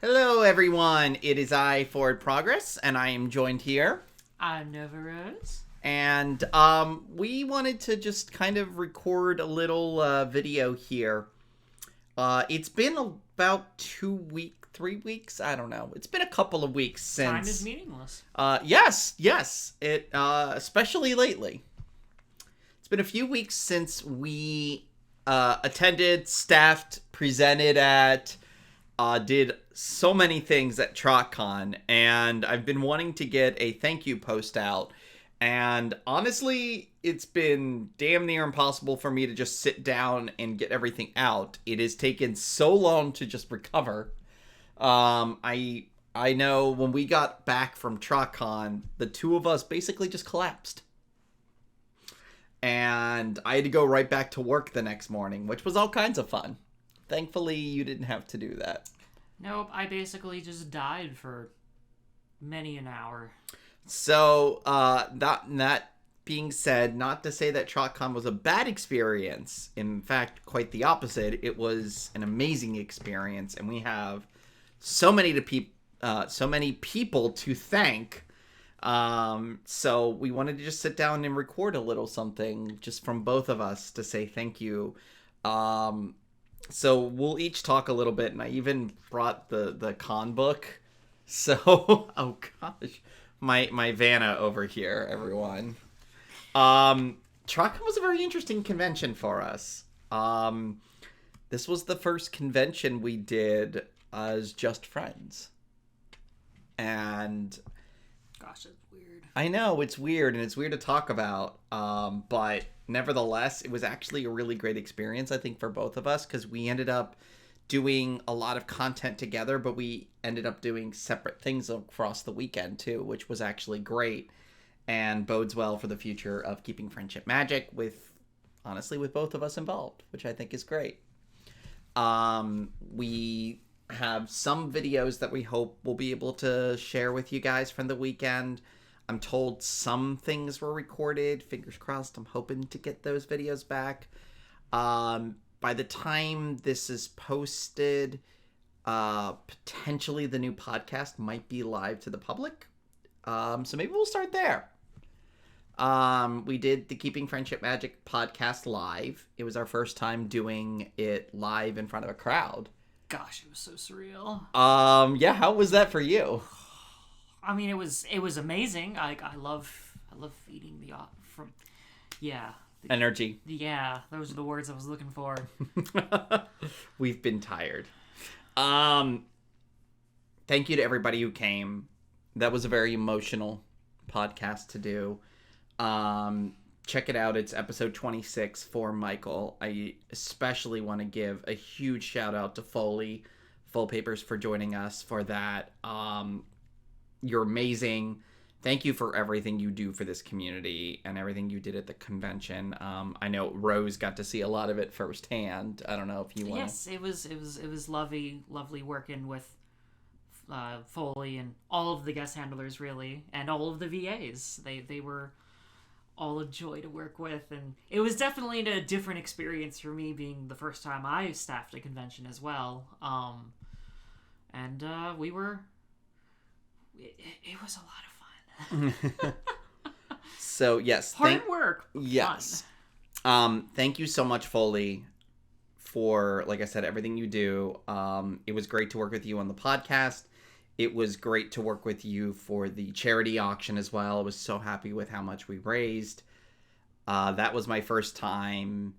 Hello, everyone. It is I, Forward Progress, and I am joined here. I'm NeverendingNerd. And we wanted to just kind of record a little video here. It's been about 3 weeks. I don't know. It's been a couple of weeks since. Time is meaningless. Yes. It especially lately. It's been a few weeks since we attended, staffed, presented at. Did so many things at TrotCon, and I've been wanting to get a thank you post out, and honestly, it's been damn near impossible for me to just sit down and get everything out. It has taken so long to just recover. I know when we got back from TrotCon, the two of us basically just collapsed. And I had to go right back to work the next morning, which was all kinds of fun. Thankfully, you didn't have to do that. Nope, I basically just died for many an hour. So, that being said, not to say that TrotCon was a bad experience. In fact, quite the opposite. It was an amazing experience, and we have so many people to thank. So we wanted to just sit down and record a little something just from both of us to say thank you. So we'll each talk a little bit, and I even brought the con book. So, oh gosh, my Vanna over here, everyone. TrotCon was a very interesting convention for us. This was the first convention we did as just friends. And gosh, that's weird. I know, it's weird, and it's weird to talk about, but nevertheless, it was actually a really great experience, I think, for both of us, because we ended up doing a lot of content together, but we ended up doing separate things across the weekend, too, which was actually great, and bodes well for the future of keeping friendship magic with both of us involved, which I think is great. We have some videos that we hope we'll be able to share with you guys from the weekend. I'm told some things were recorded. Fingers crossed. I'm hoping to get those videos back. By the time this is posted, potentially the new podcast might be live to the public. So maybe we'll start there. We did the Keeping Friendship Magic podcast live. It was our first time doing it live in front of a crowd. Gosh, it was so surreal. Yeah, how was that for you? I mean, it was amazing. I love feeding Energy. Yeah, those are the words I was looking for. We've been tired. Thank you to everybody who came. That was a very emotional podcast to do. Check it out. It's episode 26 for Michael. I especially want to give a huge shout out to Full Papers, for joining us for that. You're amazing. Thank you for everything you do for this community and everything you did at the convention. I know Rose got to see a lot of it firsthand. I don't know if you want. Yes, it was lovely working with Foley and all of the guest handlers, really, and all of the VAs. They were all a joy to work with, and it was definitely a different experience for me, being the first time I staffed a convention as well. It was a lot of fun. So yes, hard work. Yes. Thank you so much, Foley, for, like I said, everything you do. It was great to work with you on the podcast. It was great to work with you for the charity auction as well. I was so happy with how much we raised. That was my first time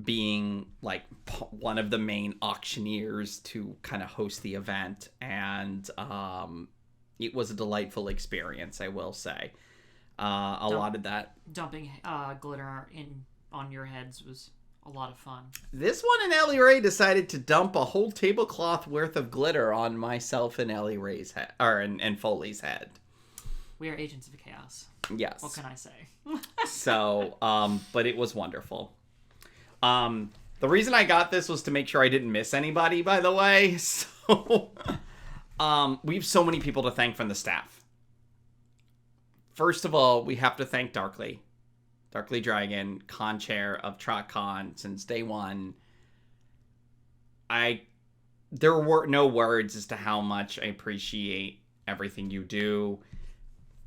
being like one of the main auctioneers to kind of host the event, and it was a delightful experience, I will say. A lot of that dumping glitter on your heads was a lot of fun. This one, and Ellie Ray decided to dump a whole tablecloth worth of glitter on myself and Ellie Ray's head, and Foley's head. We are agents of chaos. Yes. What can I say? So, but it was wonderful. The reason I got this was to make sure I didn't miss anybody, by the way. So, we have so many people to thank from the staff. First of all, we have to thank Darkly Dragon, con chair of TrotCon since day one. there were no words as to how much I appreciate everything you do.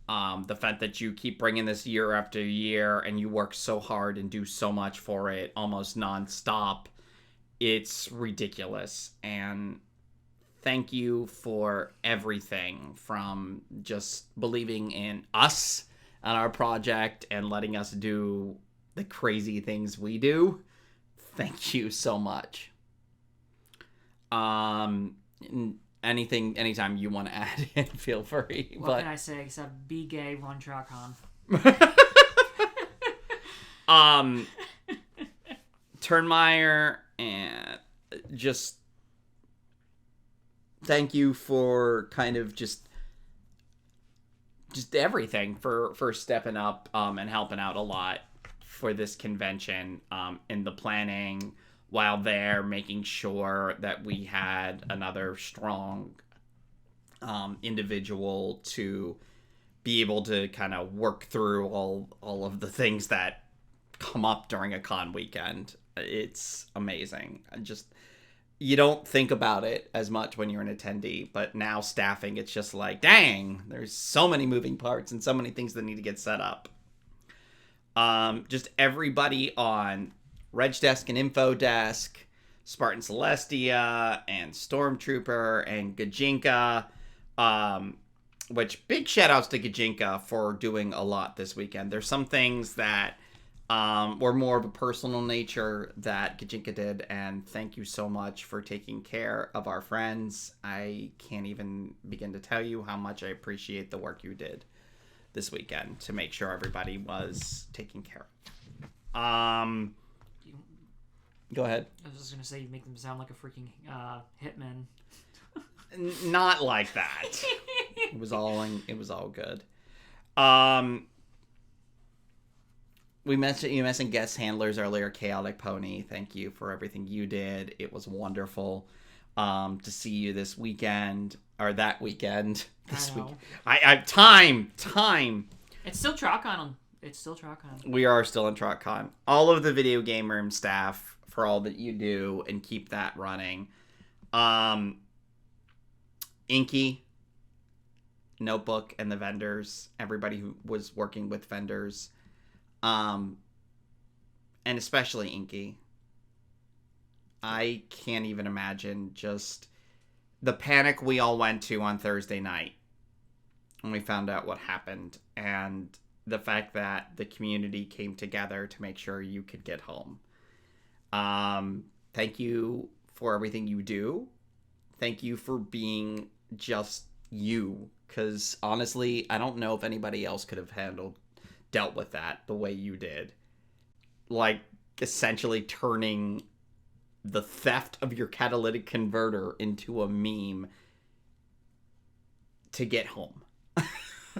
The fact that you keep bringing this year after year and you work so hard and do so much for it almost nonstop. It's ridiculous. And thank you for everything, from just believing in us and our project and letting us do the crazy things we do. Thank you so much. Anytime you want to add in, feel free. What can I say except be gay, run TrotCon? Turnmeyer, and just thank you for kind of just everything, for stepping up and helping out a lot for this convention, in the planning while there, making sure that we had another strong individual to be able to kind of work through all of the things that come up during a con weekend. It's amazing. You don't think about it as much when you're an attendee, but now staffing, it's just like, dang, there's so many moving parts and so many things that need to get set up. Just everybody on Reg Desk and Info Desk, Spartan Celestia and Stormtrooper and Gajinka, which big shout outs to Gajinka for doing a lot this weekend. There's some things that were more of a personal nature that Gajinka did, and thank you so much for taking care of our friends. I can't even begin to tell you how much I appreciate the work you did this weekend to make sure everybody was taken care of. Go ahead. I was just gonna say, you make them sound like a freaking hitman. Not like that. It was all good. You mentioned guest handlers earlier. Chaotic Pony, thank you for everything you did. It was wonderful to see you this weekend, or that weekend. This week. I time. It's still TrotCon. We are still in TrotCon. All of the video game room staff for all that you do and keep that running. Inky, Notebook, and the vendors, everybody who was working with vendors, and especially Inky. I can't even imagine just the panic we all went to on Thursday night when we found out what happened, and the fact that the community came together to make sure you could get home. Thank you for everything you do. Thank you for being just you, because honestly, I don't know if anybody else could have dealt with that the way you did. Like, essentially turning the theft of your catalytic converter into a meme to get home.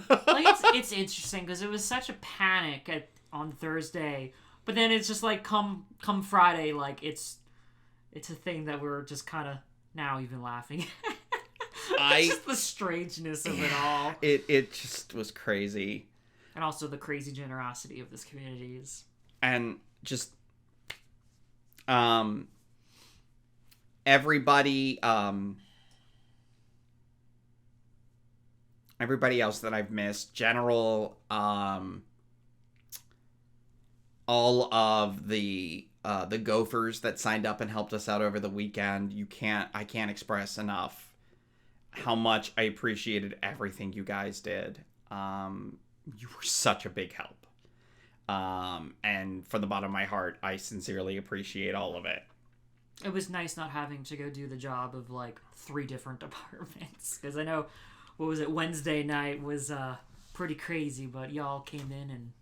Like, it's interesting because it was such a panic on Thursday, but then it's just like come Friday, like it's a thing that we're just kind of now even laughing. It's just the strangeness of it all. It just was crazy, and also the crazy generosity of this community is, and just everybody else that I've missed, General, all of the Gophers that signed up and helped us out over the weekend. I can't express enough how much I appreciated everything you guys did. You were such a big help. And from the bottom of my heart, I sincerely appreciate all of it. It was nice not having to go do the job of like 3 different departments, because I know, what was it, Wednesday night was pretty crazy, but y'all came in and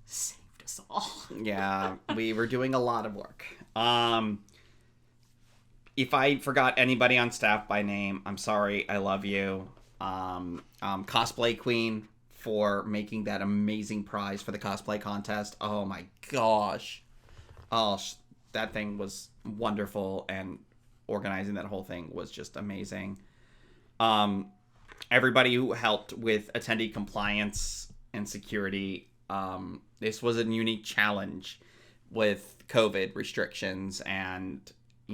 saved us all. Yeah, we were doing a lot of work. If I forgot anybody on staff by name, I'm sorry. I love you. Cosplay Queen for making that amazing prize for the cosplay contest. Oh my gosh. Oh, that thing was wonderful, and organizing that whole thing was just amazing. Everybody who helped with attendee compliance and security. This was a unique challenge with COVID restrictions, and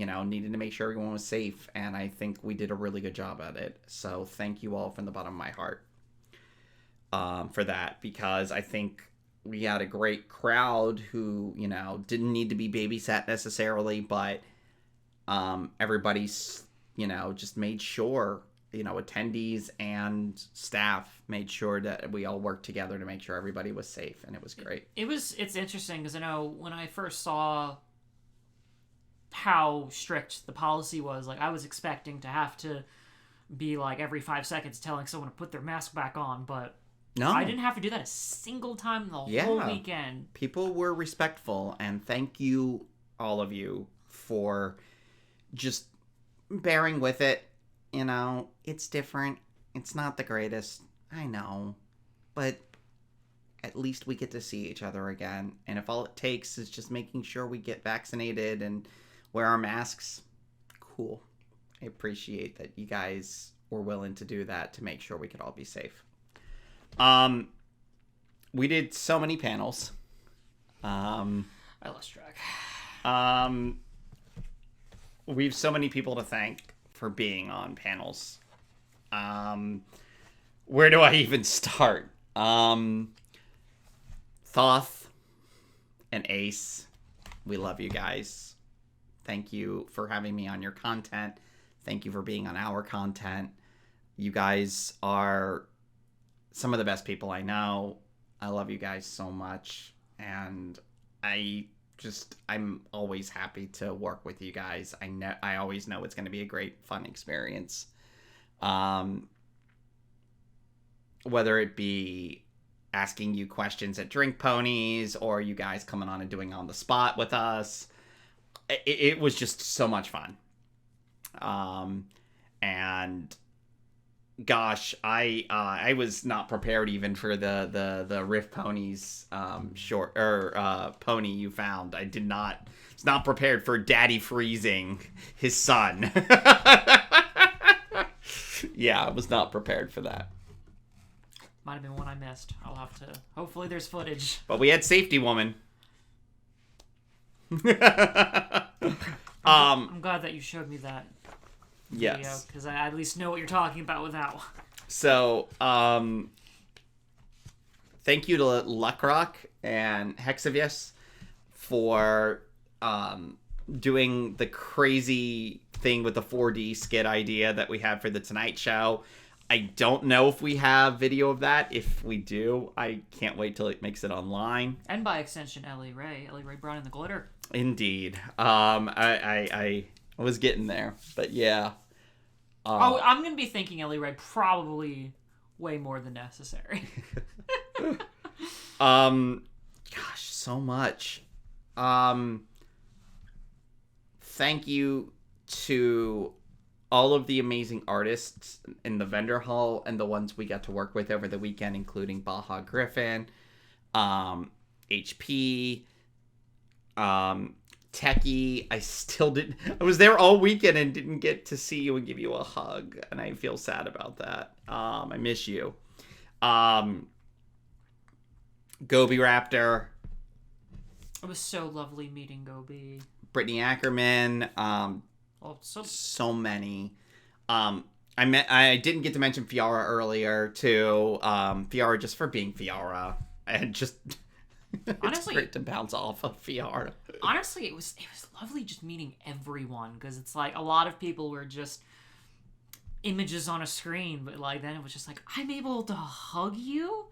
needed to make sure everyone was safe, and I think we did a really good job at it. So thank you all from the bottom of my heart for that, because I think we had a great crowd who, didn't need to be babysat necessarily, but everybody's, just made sure, attendees and staff made sure that we all worked together to make sure everybody was safe, and it was great. It's interesting because I know when I first saw how strict the policy was, like I was expecting to have to be like every 5 seconds telling someone to put their mask back on, but no, I didn't have to do that a single time the whole weekend. People were respectful, and thank you, all of you, for just bearing with it. It's different. It's not the greatest. I know. But at least we get to see each other again. And if all it takes is just making sure we get vaccinated and wear our masks, cool. I appreciate that you guys were willing to do that to make sure we could all be safe. We did so many panels. I lost track. We have so many people to thank for being on panels. Where do I even start? Thoth and Ace, we love you guys. Thank you for having me on your content. Thank you for being on our content. You guys are some of the best people I know. I love you guys so much, and I'm always happy to work with you guys. I always know it's going to be a great, fun experience. Whether it be asking you questions at Drink Ponies, or you guys coming on and doing On the Spot with us, it was just so much fun. And gosh, I was not prepared even for the Rift Ponies pony you found. I was not prepared for Daddy freezing his son. Yeah, I was not prepared for that. Might have been one I missed. I'll have to. Hopefully, there's footage. But we had Safety Woman. I'm glad that you showed me that. Yes, because I at least know what you're talking about with that one. So, thank you to Luckrock and Hexavius for doing the crazy thing with the 4D skit idea that we had for the Tonight Show. I don't know if we have video of that. If we do, I can't wait till it makes it online. And by extension, Ellie Ray brought in the glitter. Indeed. I was getting there, but yeah. I'm gonna be thanking Ellie Ray probably way more than necessary. Gosh, so much. Thank you to all of the amazing artists in the vendor hall and the ones we got to work with over the weekend, including Baja Griffin, HP, Techie. I was there all weekend and didn't get to see you and give you a hug, and I feel sad about that. I miss you. Gobi Raptor. It was so lovely meeting Gobi. Brittany Ackerman. So many. I didn't get to mention Fiara earlier too. Fiara, just for being Fiara, and just honestly, it's great to bounce off of Fiara. Honestly, it was lovely just meeting everyone, because it's like a lot of people were just images on a screen, but like then it was just like, I'm able to hug you.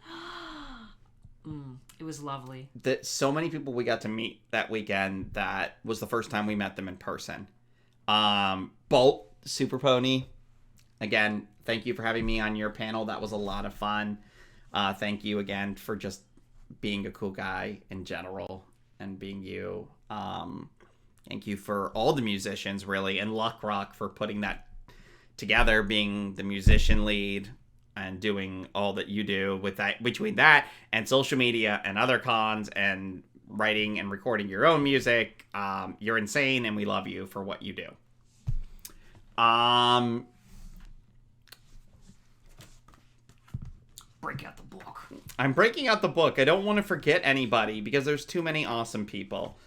It was lovely. So many people we got to meet that weekend. That was the first time we met them in person. Bolt, Super Pony. Again, thank you for having me on your panel. That was a lot of fun. Thank you again for just being a cool guy in general and being you. Thank you for all the musicians, really, and Luck Rock for putting that together, being the musician lead and doing all that you do with that, between that and social media and other cons and writing and recording your own music. You're insane, and we love you for what you do. Break out the book. I'm breaking out the book. I don't want to forget anybody because there's too many awesome people.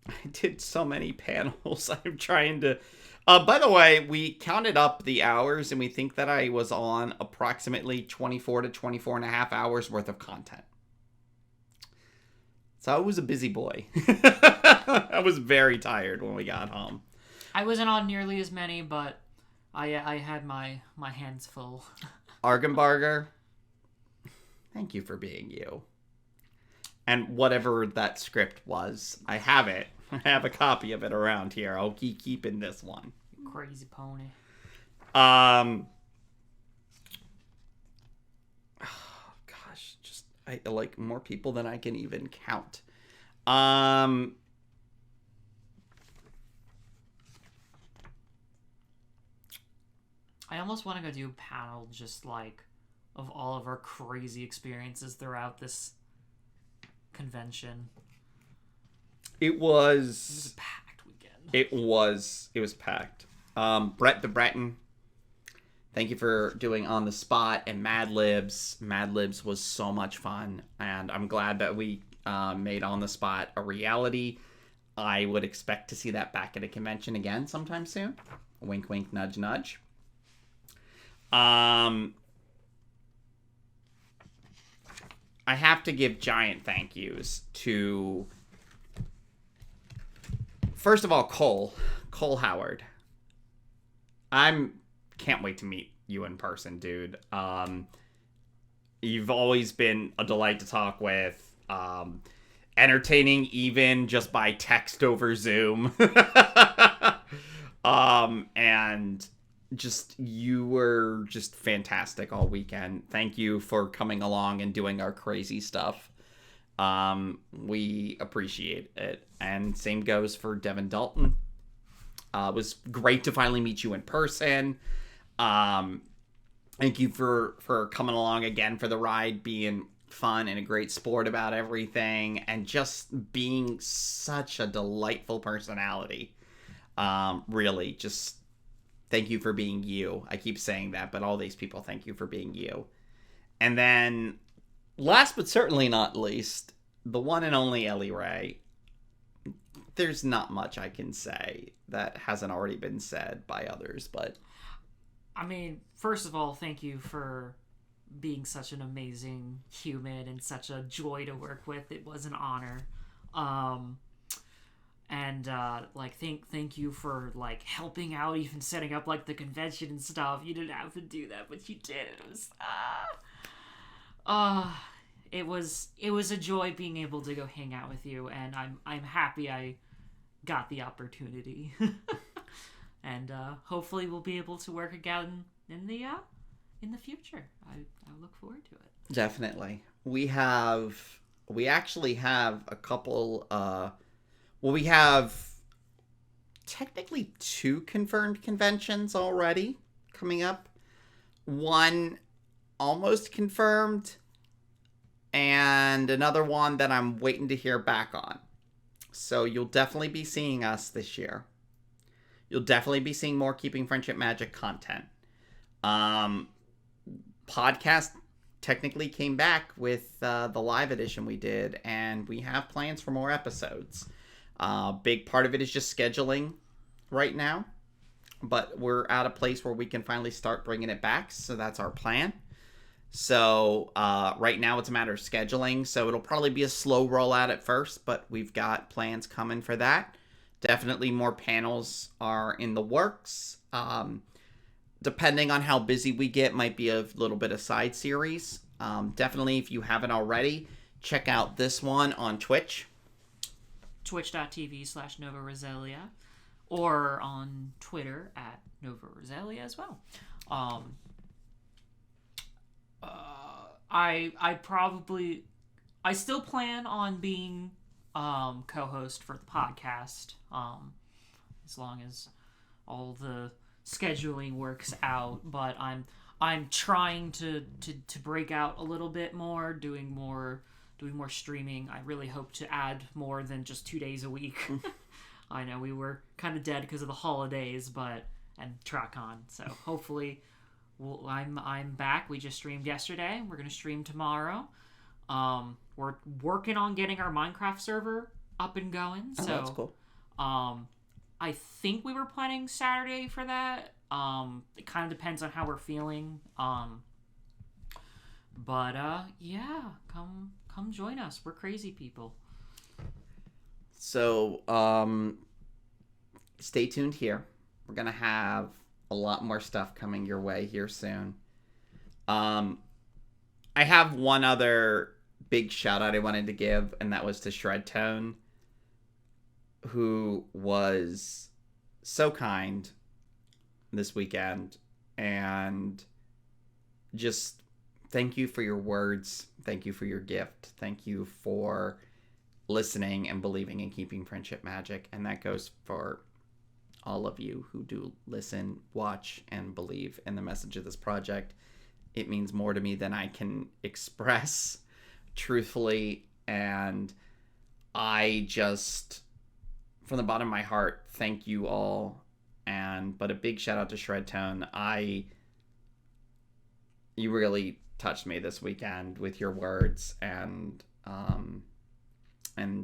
I did so many panels. I'm trying to. By the way, we counted up the hours, and we think that I was on approximately 24 to 24 and a half hours worth of content. So I was a busy boy. I was very tired when we got home. I wasn't on nearly as many, but I had my hands full. Argenbarger, thank you for being you. And whatever that script was, I have it. I have a copy of it around here. I'll keep keeping this one. Crazy pony. Oh, gosh, just I like more people than I can even count. I almost want to go do a panel just like of all of our crazy experiences throughout this convention. It was a packed weekend. It was packed. Brett the Breton, thank you for doing On the Spot and Mad Libs. Mad Libs was so much fun, and I'm glad that we made On the Spot a reality. I would expect to see that back at a convention again sometime soon. Wink, wink, nudge, nudge. I have to give giant thank yous to, first of all, Cole Howard. Can't wait to meet you in person, dude. You've always been a delight to talk with. Entertaining even just by text over Zoom. And just, you were just fantastic all weekend. Thank you for coming along and doing our crazy stuff. We appreciate it. And same goes for Devin Dalton. It was great to finally meet you in person. Thank you for coming along again for the ride, being fun and a great sport about everything, and just being such a delightful personality. Really, just thank you for being you. I keep saying that, but all these people, thank you for being you. And then, last but certainly not least, the one and only Ellie Ray. There's not much I can say that hasn't already been said by others, but... I mean, first of all, thank you for being such an amazing human and such a joy to work with. It was an honor. Thank you for, like, helping out, even setting up, like, the convention and stuff. You didn't have to do that, but you did. It was a joy being able to go hang out with you, and I'm happy I got the opportunity. And hopefully we'll be able to work again in the future. I look forward to it. Definitely. We actually have a couple we have technically 2 confirmed conventions already coming up. One almost confirmed, and another one that I'm waiting to hear back on. So you'll definitely be seeing us this year. You'll definitely be seeing more Keeping Friendship Magic content. Podcast technically came back with the live edition we did, and we have plans for more episodes. Big part of it is just scheduling right now, but we're at a place where we can finally start bringing it back, so that's our plan. So right now it's a matter of scheduling, so it'll probably be a slow rollout at first, but we've got plans coming for that. Definitely more panels are in the works. Depending on how busy we get, might be a little bit of side series. Definitely, if you haven't already, check out this one on Twitch. Twitch.tv/Nova Roselia, or on Twitter at Nova Roselia as well. I still plan on being co-host for the podcast, as long as all the scheduling works out. But I'm trying to break out a little bit more, doing more streaming. I really hope to add more than just 2 days a week. I know we were kind of dead because of the holidays, and TrotCon. So hopefully, I'm back. We just streamed yesterday. We're gonna stream tomorrow. We're working on getting our Minecraft server up and going. Oh, So that's cool. I think we were planning Saturday for that. It kind of depends on how we're feeling. But yeah, come join us. We're crazy people. So, stay tuned here. We're gonna have a lot more stuff coming your way here soon. I have one other big shout out I wanted to give, and that was to Shred Tone, who was so kind this weekend, and just thank you for your words. Thank you for your gift. Thank you for listening and believing in keeping friendship magic. And that goes for all of you who do listen, watch, and believe in the message of this project. It means more to me than I can express truthfully. And I just, from the bottom of my heart, thank you all. But a big shout out to Shred Tone. You really touched me this weekend with your words, and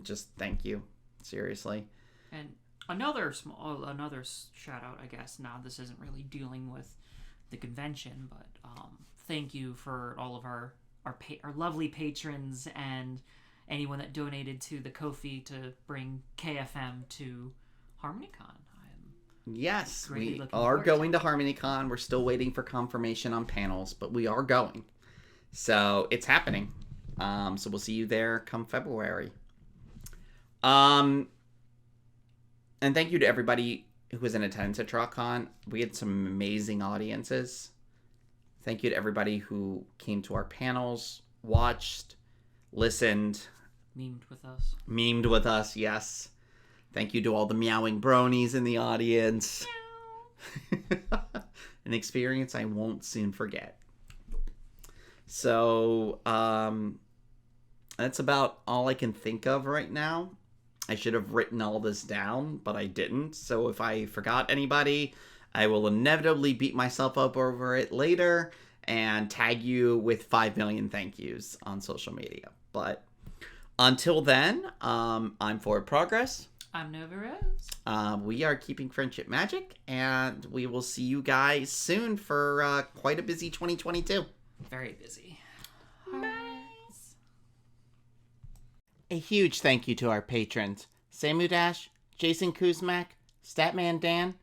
just thank you, seriously. And another shout out, I guess. Now this isn't really dealing with the convention, but thank you for all of our lovely patrons and anyone that donated to the Ko-fi to bring KFM to HarmonyCon. Yes, we are going to HarmonyCon. We're still waiting for confirmation on panels, but we are going. So it's happening. So we'll see you there come February. And thank you to everybody who was in attendance at TrotCon. We had some amazing audiences. Thank you to everybody who came to our panels, watched, listened. Memed with us, yes. Thank you to all the meowing bronies in the audience. An experience I won't soon forget. So, that's about all I can think of right now. I should have written all this down, but I didn't. So if I forgot anybody, I will inevitably beat myself up over it later and tag you with 5 million thank yous on social media. But until then, I'm Forward Progress. I'm NeverendingNerd. We are keeping friendship magic, and we will see you guys soon for quite a busy 2022. Very busy. Nice. A huge thank you to our patrons: SamuDash, Jason Kuzmak, Statman Dan,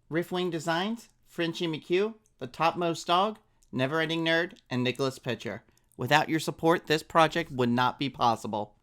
Riftwing Designs, Frenchie McHugh, The Topmost Dog, NeverendingNerd, and Nicholas Pitcher. Without your support, this project would not be possible.